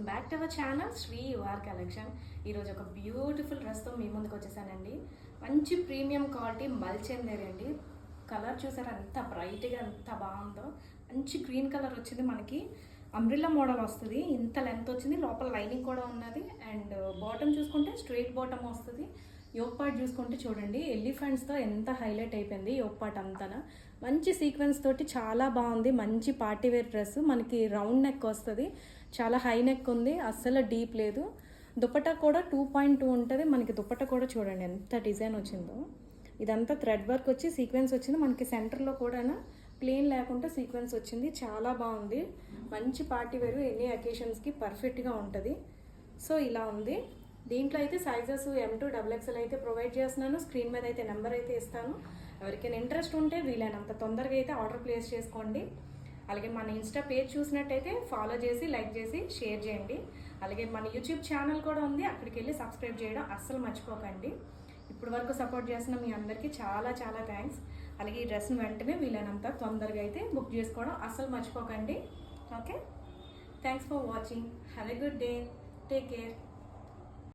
Welcome back to our channel Sri UR collection. ఈరోజు ఒక beautiful డ్రెస్తో మీ ముందుకు వచ్చేసానండి. మంచి ప్రీమియం క్వాలిటీ మల్చెందేరి అండి. కలర్ చూసారా ఎంత బ్రైట్గా ఎంత బాగుందో. మంచి గ్రీన్ కలర్ వచ్చింది, మనకి అంబ్రిల్లా మోడల్ వస్తుంది. ఇంత లెంత్ వచ్చింది, లోపల లైనింగ్ కూడా ఉన్నది. అండ్ బాటమ్ చూసుకుంటే స్ట్రైట్ బాటమ్ వస్తుంది. యోక్ పార్ట్ చూసుకుంటే చూడండి, ఎలిఫెంట్స్తో ఎంత హైలైట్ అయిపోయింది యోక్ పార్ట్ అంతా. మంచి సీక్వెన్స్ తోటి చాలా బాగుంది. మంచి పార్టీ వేర్ డ్రెస్, మనకి రౌండ్ నెక్ వస్తుంది, చాలా హై నెక్ ఉంది, అస్సలు డీప్ లేదు. దుపట్టా కూడా 2.2 ఉంటుంది. మనకి దుపట్టా కూడా చూడండి ఎంత డిజైన్ వచ్చిందో. ఇదంతా థ్రెడ్ వర్క్ వచ్చి సీక్వెన్స్ వచ్చింది. మనకి సెంటర్లో కూడా ప్లెయిన్ లేకుండా సీక్వెన్స్ వచ్చింది, చాలా బాగుంది. మంచి పార్టీ వేరు, ఎన్ని అకేషన్స్కి పర్ఫెక్ట్గా ఉంటుంది. సో ఇలా ఉంది. దీంట్లో అయితే సైజెస్ M2 XXL అయితే ప్రొవైడ్ చేస్తున్నాను. స్క్రీన్ మీద అయితే నెంబర్ అయితే ఇస్తాను. ఎవరికైనా ఇంట్రెస్ట్ ఉంటే వీలైనంత తొందరగా అయితే ఆర్డర్ ప్లేస్ చేసుకోండి. అలాగే మన ఇన్స్టా పేజ్ చూసినట్టయితే ఫాలో చేసి లైక్ చేసి షేర్ చేయండి. అలాగే మన యూట్యూబ్ ఛానల్ కూడా ఉంది, అక్కడికి వెళ్ళి సబ్స్క్రైబ్ చేయడం అస్సలు మర్చిపోకండి. ఇప్పటి వరకు సపోర్ట్ చేస్తున్న మీ అందరికీ చాలా చాలా థ్యాంక్స్. అలాగే ఈ డ్రెస్ని వెంటనే వీలైనంత తొందరగా అయితే బుక్ చేసుకోవడం అస్సలు మర్చిపోకండి. Okay, thanks for watching. Have a good day. Take care.